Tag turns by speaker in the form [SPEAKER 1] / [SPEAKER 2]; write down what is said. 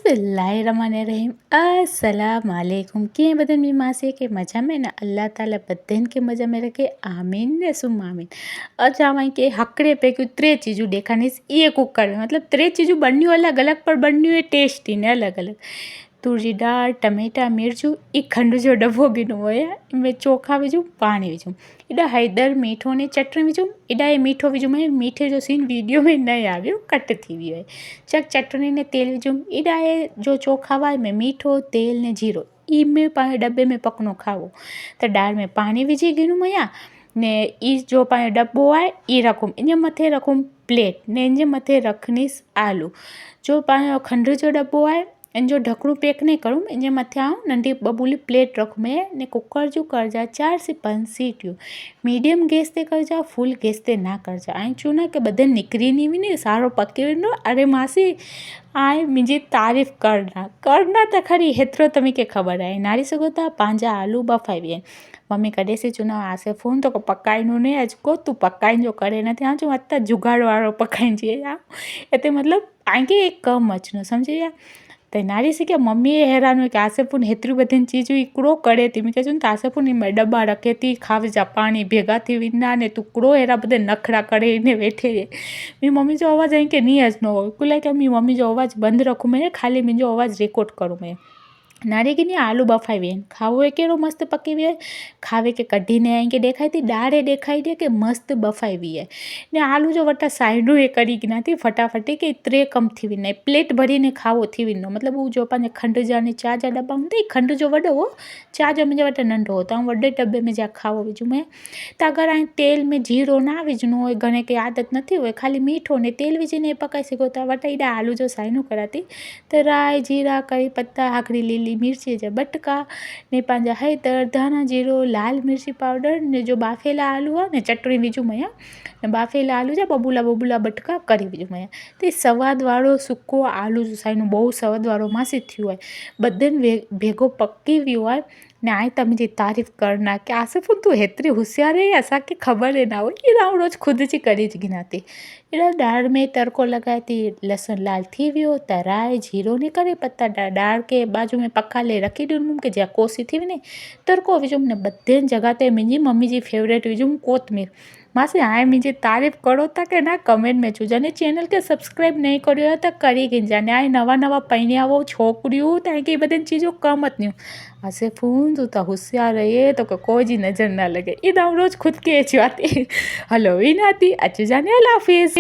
[SPEAKER 1] बिस्मिल्लाहिर्रहमानिर्रहीम अस्सलाम वालेकुम। कीअं बदन में मासे के मज़ा में न अल्लाह ताला बदन के मज़ा में रखे आमीन ने सुम आमीन। और चावई के हकड़े पे क्यों त्रे चीज़ू देखानीस ये कुकर में मतलब त्रे चीज़ू बननी अलग अलग पर बननी है टेस्टी ने अलग अलग। तुरजी दाल टमेटा मिर्चू ई खंड जो डब्बो गिनो है इनमें चोखा विझूं पानी विझूं इडा हैदर मीठो ने चटणी विझूं इडा ये मीठो विझूं मैं मीठे जो सीन वीडियो में न आव्यो कट थी वियो है। चक चटणी ने तेल विझूं इडा ये जो चोखा वाय में मीठो तेल ने जीरो ई में पाए डब्बे में पकनो खावो तो दाल में पानी विझी गिनूं मया ने ई जो पाए डब्बो आए ई रखूं इन मथे रखूं प्लेट ने इन मथे रखनीस आलू जो पाए खंड जो डब्बो आए इन जो ढकड़ू पैक नहीं करूँ इन मथे आऊँ नंढी बबूली प्लेट रखूँ मैं ने कुकर जो कर जा 4 से 5 सीटियूं मीडियम गैस ते कर जा फुल गैस ते ना कर जा आई चूँ ना कि बदन निकरी नहीं भी सारो पके वेंदो। अरे मासी आए मुझी तारीफ़ करना तो खरी हेतिरो तमी के ख़बर आहे नारी सघो था पंहिंजा आलू बफ़ाई विया मम्मी कॾहिं से चुना आसे फ़ोन तो पकाइनो ने अॼु को तूं पकाइजो करे न थिया जो अत जुगाड़ वारो पकाइजे या हिते मतलब आंखे एक कम अचनो समझी या तो नारी से क्या मम्मी हैरान हुई कि आसे पुन हेतरी बधी चीज़ हिकिड़ो करे थी मूंखे चवनि त आसे पुन में डब्बा रखे थी खावे जा पानी भेगा थी वेंदा ने तूं हिकिड़ो अहिड़ा बधे नखरा करे इन वेठे मुंहिंजी मम्मी जो आवाज़ु आई की नहीं अचनो हो कुल के मुंहिंजी मम्मी जो आवाज़ु बंदि रखूं मैं खाली मुंहिंजो आवाज़ु रिकॉर्ड करूं मैं नारी की नहीं आलू बफ़ाई विया खावो है कहिड़ो मस्त पकी वियो आहे खावे के कढीने आई के ॾेखारी थी ॾाढ़े ॾेखारी ॾे के मस्त बफ़ाई हुई है ने आलू जो वटा साइडूं ये करी गिना थी फटाफटी के त्रे कम थी वेंदा प्लेट भरीने खावो थी वेंदो मतलब वो जो पंहिंजे खंड जा ने चाह जा डब्बा हूंदा खंड जो वॾो हो चाह जो मुंहिंजे वटि नंढो हो त वॾे डब्बे में जा खावो विझूं मैं त अगरि ऐं तेल में जीरो ना विझणो हुए घणे खे आदत नथी हुए खाली मीठो ने तेल विझीने पकाए सघो था वटा एॾा आलू जो साइनूं करा थी त राई जीरा करी पत्ता हाकड़ी लीली मिर्ची जा बटका ने पंहिंजा हैदर धाना जीरो लाल मिर्ची पाउडर ने जो बाफेला आलू आहे ने चटणी विझूं मया ने बाफेला आलू जा बबूला बटका करी विझूं मया त सवाद वारो सुको आलू जो साइनो बहु सवाद वारो मासी थियो आहे बदन भेगो पकी वियो आहे ने आई त मुंहिंजी तारीफ़ करना कि आसिफ़ तूं हेतिरी होशियार आहे असांखे ख़बर ई ना हुई कि आउं रोज़ु ख़ुदि जी करे गिना थी अहिड़ा दाल में तड़को लॻाए थी लहसुन लाल थी वियो त राई जीरो ने करे पत्ता दाल के बाजू में पकाले रखी ॾिनमि कि जा कोसी थी वञे तड़को विझुमि ने बधे जॻह ते मुंहिंजी मम्मी जी फेवरेट विझुमि कोतमीर मासी हाणे मुंहिंजी तारीफ़ करो था कि ना कमेंट में चुजा ने चैनल के सब्सक्राइब नहीं करियो है त करी गिंजा ने हाणे नवा पहिरियां छोकिरियूं तव्हांखे बधनि चीज़ूं कम अथनियूं ऐसे फ़ोन तूं त होशियार रहे तो कोई जी नज़र ना लगे इधर रोज़ खुद के चुआती हलो ही ना थी अच जाने अल्लाह हाफिज़।